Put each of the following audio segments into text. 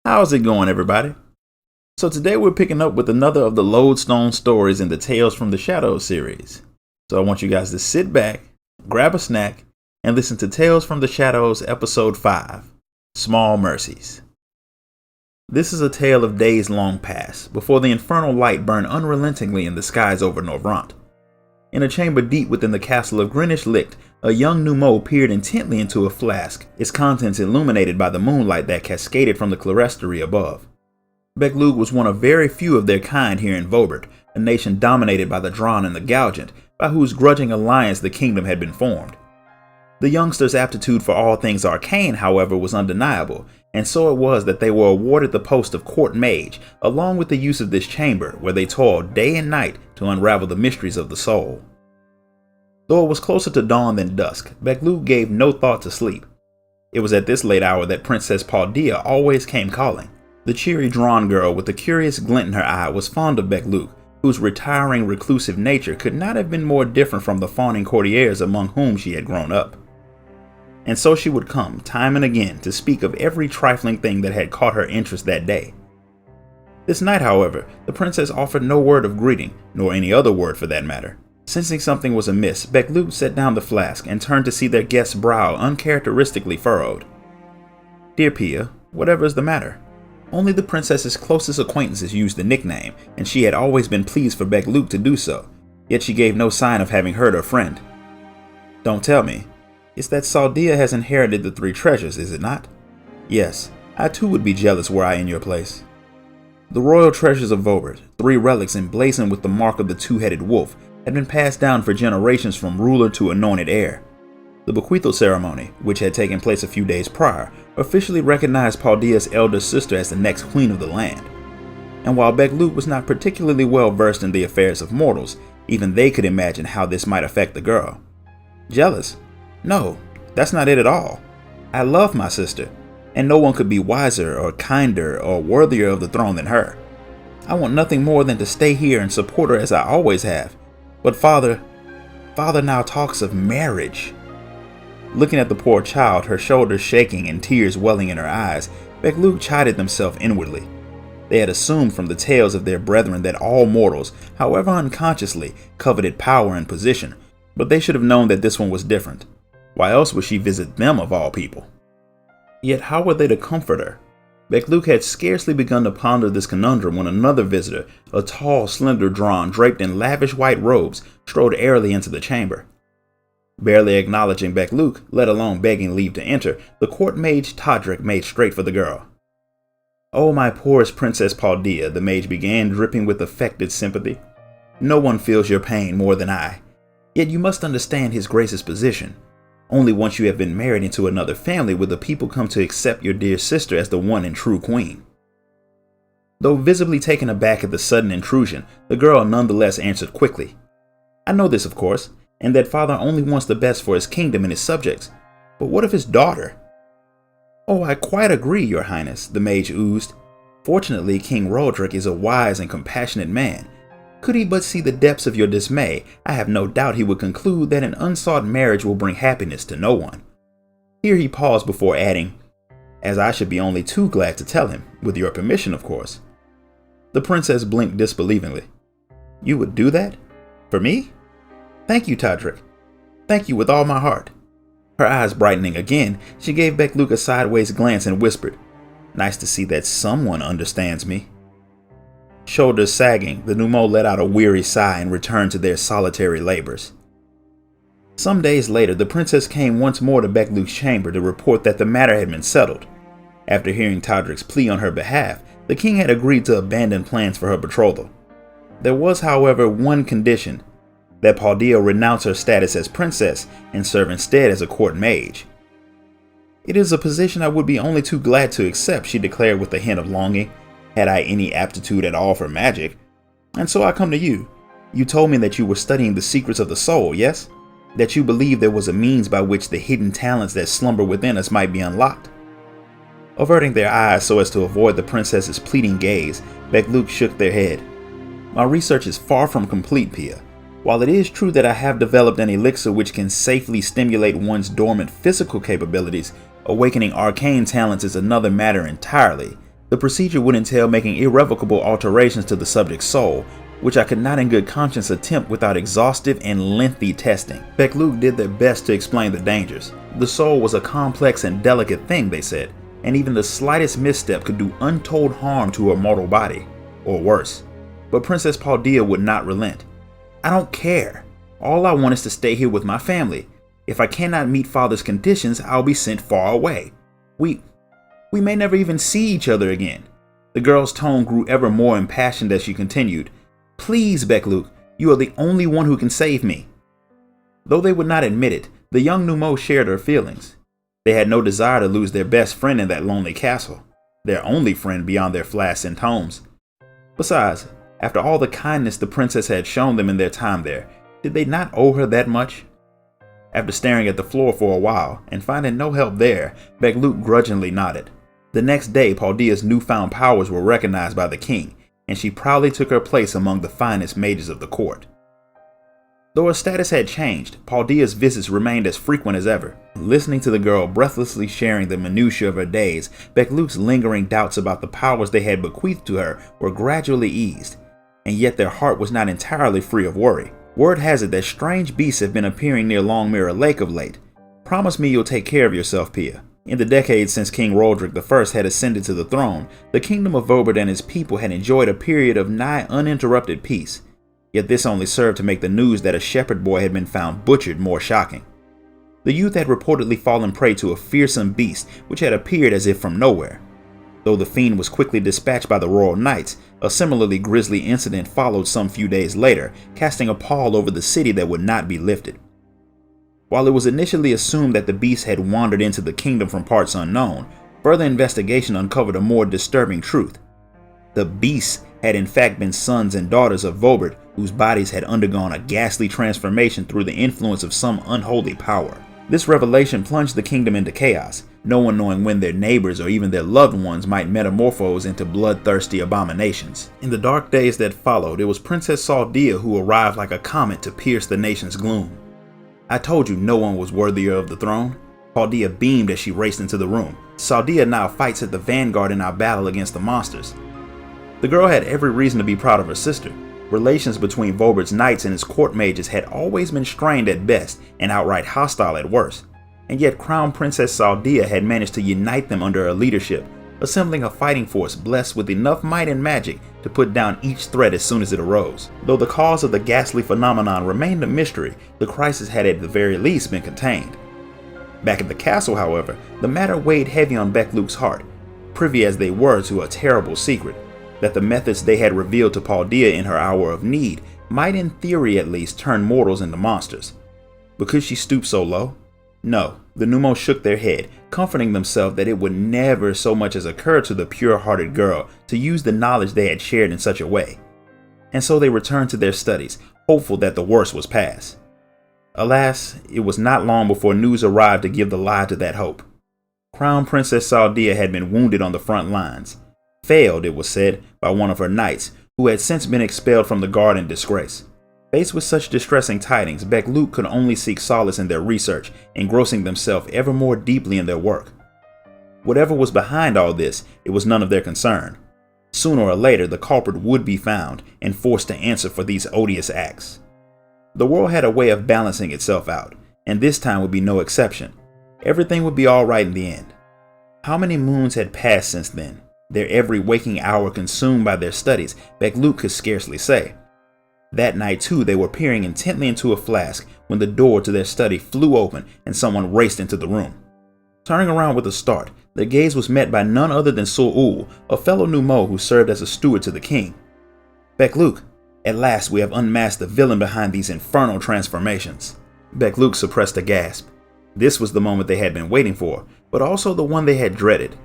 How's it going, everybody? So today we're picking up with another of the Lodestone stories in the Tales from the Shadows series. So I want you guys to sit back, grab a snack, and listen to Tales from the Shadows Episode 5, Small Mercies. This is a tale of days long past, before the infernal light burned unrelentingly in the skies over Novrant. In a chamber deep within the castle of Greenwich Licht, a young Numo peered intently into a flask, its contents illuminated by the moonlight that cascaded from the clerestory above. Epilogue was one of very few of their kind here in Vobert, a nation dominated by the Drawn and the Galgant, by whose grudging alliance the kingdom had been formed. The youngsters' aptitude for all things arcane, however, was undeniable, and so it was that they were awarded the post of court mage, along with the use of this chamber, where they toiled day and night to unravel the mysteries of the soul. Though it was closer to dawn than dusk, Epilogue gave no thought to sleep. It was at this late hour that Princess Paldea always came calling. The cheery Drawn girl with a curious glint in her eye was fond of Epilogue, whose retiring, reclusive nature could not have been more different from the fawning courtiers among whom she had grown up. And so she would come, time and again, to speak of every trifling thing that had caught her interest that day. This night, however, the princess offered no word of greeting, nor any other word for that matter. Sensing something was amiss, Epilogue set down the flask and turned to see their guest's brow uncharacteristically furrowed. "Dear Pia, whatever is the matter?" Only the princess's closest acquaintances used the nickname, and she had always been pleased for Epilogue to do so, yet she gave no sign of having hurt her friend. "Don't tell me. It's that Saldia has inherited the 3 treasures, is it not?" "Yes, I too would be jealous were I in your place." The royal treasures of Vobert, 3 relics emblazoned with the mark of the 2-headed wolf, had been passed down for generations from ruler to anointed heir. The bequeathal ceremony, which had taken place a few days prior, officially recognized Paldea's elder sister as the next queen of the land. And while Epilogue was not particularly well versed in the affairs of mortals, even they could imagine how this might affect the girl. Jealous? No, that's not it at all. I love my sister, and no one could be wiser or kinder or worthier of the throne than her. I want nothing more than to stay here and support her as I always have. But father now talks of marriage. Looking at the poor child, her shoulders shaking and tears welling in her eyes, Epilogue chided themselves inwardly. They had assumed from the tales of their brethren that all mortals, however unconsciously, coveted power and position, but they should have known that this one was different. Why else would she visit them of all people? Yet how were they to comfort her? Epilogue had scarcely begun to ponder this conundrum when another visitor, a tall, slender Drawn draped in lavish white robes, strode airily into the chamber. Barely acknowledging Epilogue, let alone begging leave to enter, the court mage Todrick made straight for the girl. "Oh, my poorest Princess Paldea," the mage began, dripping with affected sympathy. "No one feels your pain more than I. Yet you must understand his grace's position. Only once you have been married into another family will the people come to accept your dear sister as the one and true queen." Though visibly taken aback at the sudden intrusion, the girl nonetheless answered quickly. "I know this, of course, and that father only wants the best for his kingdom and his subjects. But what of his daughter?" "Oh, I quite agree, your highness," the mage oozed. "Fortunately, King Roderick is a wise and compassionate man. Could he but see the depths of your dismay, I have no doubt he would conclude that an unsought marriage will bring happiness to no one." Here he paused before adding, "As I should be only too glad to tell him, with your permission, of course." The princess blinked disbelievingly. "You would do that? For me?" "Thank you, Todrick. Thank you with all my heart." Her eyes brightening again, she gave Epilogue a sideways glance and whispered, "Nice to see that someone understands me." Shoulders sagging, the Numo let out a weary sigh and returned to their solitary labors. Some days later, the princess came once more to Epilogue's chamber to report that the matter had been settled. After hearing Todrick's plea on her behalf, the king had agreed to abandon plans for her betrothal. There was, however, one condition: that Paldea renounce her status as princess and serve instead as a court mage. "It is a position I would be only too glad to accept," she declared with a hint of longing, "had I any aptitude at all for magic. And so I come to you. You told me that you were studying the secrets of the soul, yes? That you believed there was a means by which the hidden talents that slumber within us might be unlocked." Averting their eyes so as to avoid the princess's pleading gaze, Epilogue shook their head. "My research is far from complete, Pia. While it is true that I have developed an elixir which can safely stimulate one's dormant physical capabilities, awakening arcane talents is another matter entirely, The procedure would entail making irrevocable alterations to the subject's soul, which I could not in good conscience attempt without exhaustive and lengthy testing. FFXIV did their best to explain the dangers. The soul was a complex and delicate thing, they said, and even the slightest misstep could do untold harm to her mortal body, or worse. But Princess Paldea would not relent. "I don't care. All I want is to stay here with my family. If I cannot meet Father's conditions, I'll be sent far away. We may never even see each other again." The girl's tone grew ever more impassioned as she continued, "Please, FFXIV, you are the only one who can save me." Though they would not admit it, the young Numo shared her feelings. They had no desire to lose their best friend in that lonely castle, their only friend beyond their flasks and tomes. Besides, after all the kindness the princess had shown them in their time there, did they not owe her that much? After staring at the floor for a while and finding no help there, FFXIV grudgingly nodded. The next day, Paldea's newfound powers were recognized by the king, and she proudly took her place among the finest mages of the court. Though her status had changed, Paldea's visits remained as frequent as ever. Listening to the girl breathlessly sharing the minutiae of her days, FFXIV's lingering doubts about the powers they had bequeathed to her were gradually eased, and yet their heart was not entirely free of worry. Word has it that strange beasts have been appearing near Long Mirror Lake of late. Promise me you'll take care of yourself, Pia. In the decades since King Roderick I had ascended to the throne, the kingdom of Vobert and his people had enjoyed a period of nigh uninterrupted peace. Yet this only served to make the news that a shepherd boy had been found butchered more shocking. The youth had reportedly fallen prey to a fearsome beast which had appeared as if from nowhere. Though the fiend was quickly dispatched by the royal knights, a similarly grisly incident followed some few days later, casting a pall over the city that would not be lifted. While it was initially assumed that the beast had wandered into the kingdom from parts unknown, further investigation uncovered a more disturbing truth. The beasts had in fact been sons and daughters of Vobert, whose bodies had undergone a ghastly transformation through the influence of some unholy power. This revelation plunged the kingdom into chaos, no one knowing when their neighbors or even their loved ones might metamorphose into bloodthirsty abominations. In the dark days that followed, it was Princess Saldea who arrived like a comet to pierce the nation's gloom. "I told you no one was worthier of the throne." Paldea beamed as she raced into the room. "Saldea now fights at the vanguard in our battle against the monsters." The girl had every reason to be proud of her sister. Relations between Vobert's knights and his court mages had always been strained at best and outright hostile at worst, and yet Crown Princess Saldea had managed to unite them under her leadership, assembling a fighting force blessed with enough might and magic to put down each threat as soon as it arose. Though the cause of the ghastly phenomenon remained a mystery, the crisis had at the very least been contained. Back at the castle, however, the matter weighed heavy on FFXIV's heart, privy as they were to a terrible secret, that the methods they had revealed to Paldea in her hour of need might in theory at least turn mortals into monsters. But could she stoop so low? No, the Numo shook their head, comforting themselves that it would never so much as occur to the pure-hearted girl to use the knowledge they had shared in such a way. And so they returned to their studies, hopeful that the worst was past. Alas, it was not long before news arrived to give the lie to that hope. Crown Princess Saldea had been wounded on the front lines. Failed, it was said, by one of her knights, who had since been expelled from the guard in disgrace. Faced with such distressing tidings, FFXIV could only seek solace in their research, engrossing themselves ever more deeply in their work. Whatever was behind all this, it was none of their concern. Sooner or later, the culprit would be found and forced to answer for these odious acts. The world had a way of balancing itself out, and this time would be no exception. Everything would be all right in the end. How many moons had passed since then? Their every waking hour consumed by their studies, FFXIV could scarcely say. That night too, they were peering intently into a flask when the door to their study flew open and someone raced into the room. Turning around with a start, their gaze was met by none other than Sul-Ul, a fellow Numo who served as a steward to the king. "FFXIV, at last we have unmasked the villain behind these infernal transformations." FFXIV suppressed a gasp. This was the moment they had been waiting for, but also the one they had dreaded.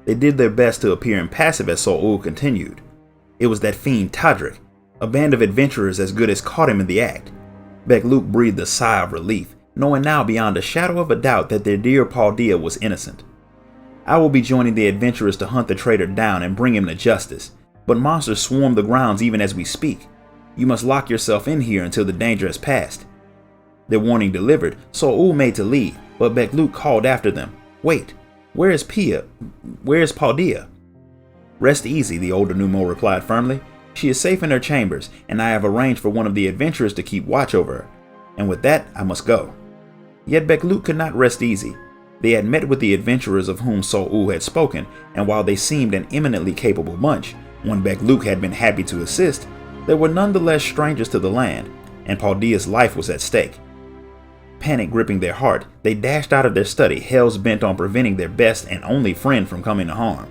They did their best to appear impassive as Sul-Ul continued. "It was that fiend Todrick. A band of adventurers as good as caught him in the act." FFXIV breathed a sigh of relief, knowing now beyond a shadow of a doubt that their dear Paldea was innocent. "I will be joining the adventurers to hunt the traitor down and bring him to justice, but monsters swarm the grounds even as we speak. You must lock yourself in here until the danger has passed." Their warning delivered, Sul-Ul made to leave, but FFXIV called after them, "Wait, where is Pia? Where is Paldea?" Rest easy, the older Numo replied firmly. She is safe in her chambers, and I have arranged for one of the adventurers to keep watch over her. And with that, I must go. Yet Bekluk could not rest easy. They had met with the adventurers of whom So-U had spoken, and while they seemed an eminently capable bunch, one Bekluk had been happy to assist, they were nonetheless strangers to the land, and Paldea's life was at stake. Panic gripping their heart, they dashed out of their study, hells bent on preventing their best and only friend from coming to harm.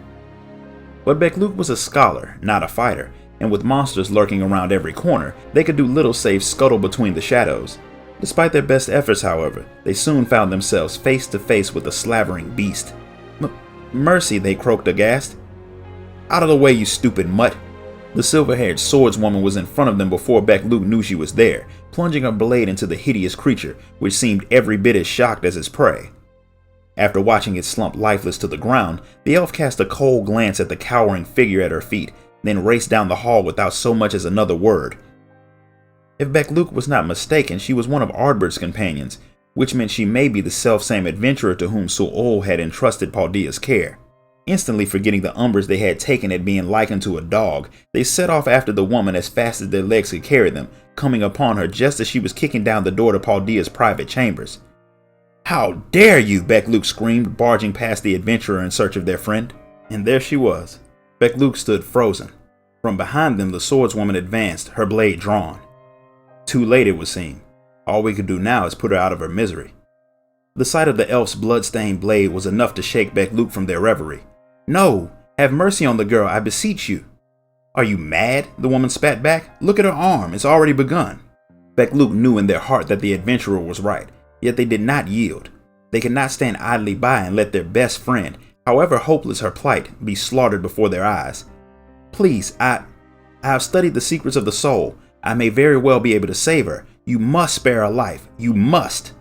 But Bekluk was a scholar, not a fighter, and with monsters lurking around every corner, they could do little save scuttle between the shadows. Despite their best efforts, however, they soon found themselves face to face with a slavering beast. Mercy, they croaked aghast. Out of the way, you stupid mutt. The silver-haired swordswoman was in front of them before Bekluk knew she was there, plunging her blade into the hideous creature, which seemed every bit as shocked as its prey. After watching it slump lifeless to the ground, the elf cast a cold glance at the cowering figure at her feet, then raced down the hall without so much as another word. If Bekluk was not mistaken, she was one of Ardbert's companions, which meant she may be the selfsame adventurer to whom So-U had entrusted Paldea's care. Instantly forgetting the umbrage they had taken at being likened to a dog, they set off after the woman as fast as their legs could carry them, coming upon her just as she was kicking down the door to Paldea's private chambers. "How dare you!" Bekluk screamed, barging past the adventurer in search of their friend. And there she was. Bekluk stood frozen. From behind them the swordswoman advanced, her blade drawn. Too late, it would seem. All we could do now is put her out of her misery. The sight of the elf's blood-stained blade was enough to shake Bekluk from their reverie. "No! Have mercy on the girl, I beseech you!" "Are you mad?" the woman spat back. "Look at her arm, it's already begun." Bekluk knew in their heart that the adventurer was right, yet they did not yield. They could not stand idly by and let their best friend, however hopeless her plight, be slaughtered before their eyes. "Please, I have studied the secrets of the soul. I may very well be able to save her. You must spare her life. You must."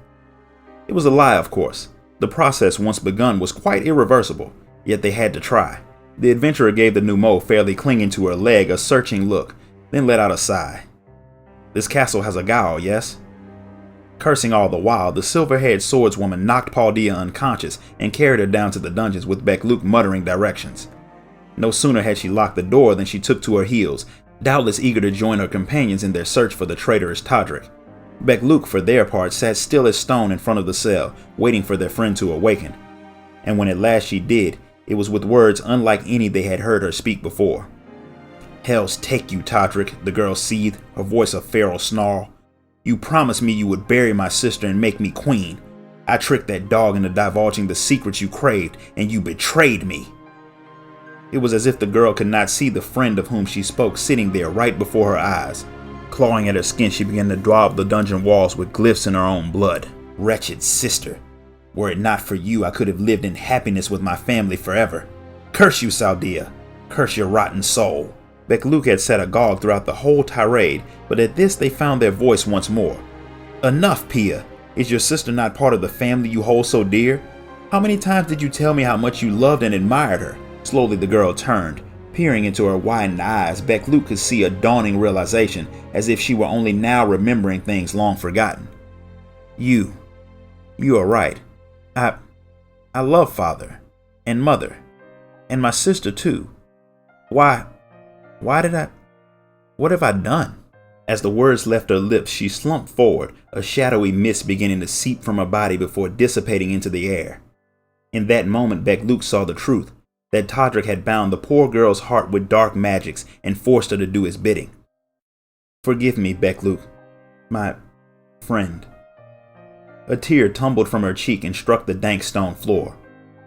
It was a lie, of course. The process, once begun, was quite irreversible, yet they had to try. The adventurer gave the Numo fairly clinging to her leg a searching look, then let out a sigh. "This castle has a guile, yes?" Cursing all the while, the silver-haired swordswoman knocked Paldea unconscious and carried her down to the dungeons with Bekluk muttering directions. No sooner had she locked the door than she took to her heels, doubtless eager to join her companions in their search for the traitorous Todrick. Bekluk, for their part, sat still as stone in front of the cell, waiting for their friend to awaken. And when at last she did, it was with words unlike any they had heard her speak before. "Hells take you, Todrick," the girl seethed, her voice a feral snarl. "You promised me you would bury my sister and make me queen. I tricked that dog into divulging the secrets you craved, and you betrayed me." It was as if the girl could not see the friend of whom she spoke sitting there right before her eyes. Clawing at her skin, she began to draw up the dungeon walls with glyphs in her own blood. "Wretched sister! Were it not for you, I could have lived in happiness with my family forever. Curse you, Paldea! Curse your rotten soul!" Bekluk had sat agog throughout the whole tirade, but at this they found their voice once more. "Enough, Pia! Is your sister not part of the family you hold so dear? How many times did you tell me how much you loved and admired her?" Slowly the girl turned. Peering into her widened eyes, Bekluk could see a dawning realization, as if she were only now remembering things long forgotten. You are right. I love father, and mother, and my sister too. Why did I? What have I done?" As the words left her lips, she slumped forward, a shadowy mist beginning to seep from her body before dissipating into the air. In that moment, Bekluk saw the truth, that Todrick had bound the poor girl's heart with dark magics and forced her to do his bidding. "Forgive me, Bekluk, my friend." A tear tumbled from her cheek and struck the dank stone floor.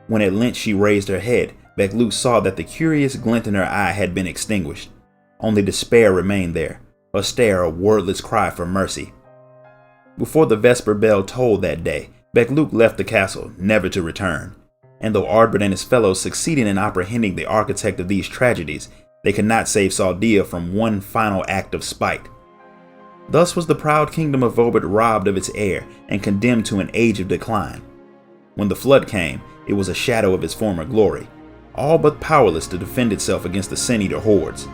When at length she raised her head, Bekluk saw that the curious glint in her eye had been extinguished. Only despair remained there, a stare, a wordless cry for mercy. Before the vesper bell tolled that day, Bekluk left the castle, never to return. And though Ardbert and his fellows succeeded in apprehending the architect of these tragedies, they could not save Paldea from one final act of spite. Thus was the proud kingdom of Vobert robbed of its heir and condemned to an age of decline. When the flood came, it was a shadow of its former glory, all but powerless to defend itself against the sin-eater hordes.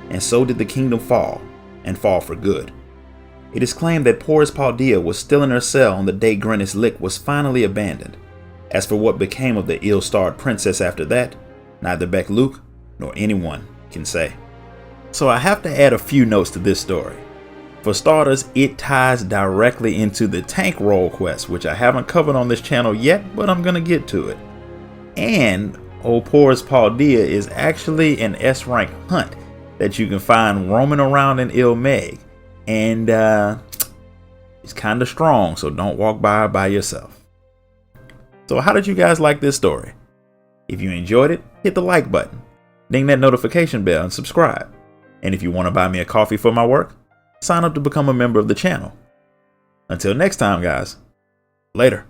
And so did the kingdom fall, and fall for good. It is claimed that poor as Paldea was still in her cell on the day Grennis Lick was finally abandoned. As for what became of the ill-starred princess after that, neither Bekluk nor anyone can say. So I have to add a few notes to this story. For starters, it ties directly into the tank role quest, which I haven't covered on this channel yet, but I'm gonna get to it. And Opora's Paldea is actually an S rank hunt that you can find roaming around in Ilmeg, and it's kind of strong, so don't walk by yourself. So how did you guys like this story? If you enjoyed it, hit the like button, ding that notification bell, and subscribe. And if you want to buy me a coffee for my work, sign up to become a member of the channel. Until next time, guys, later.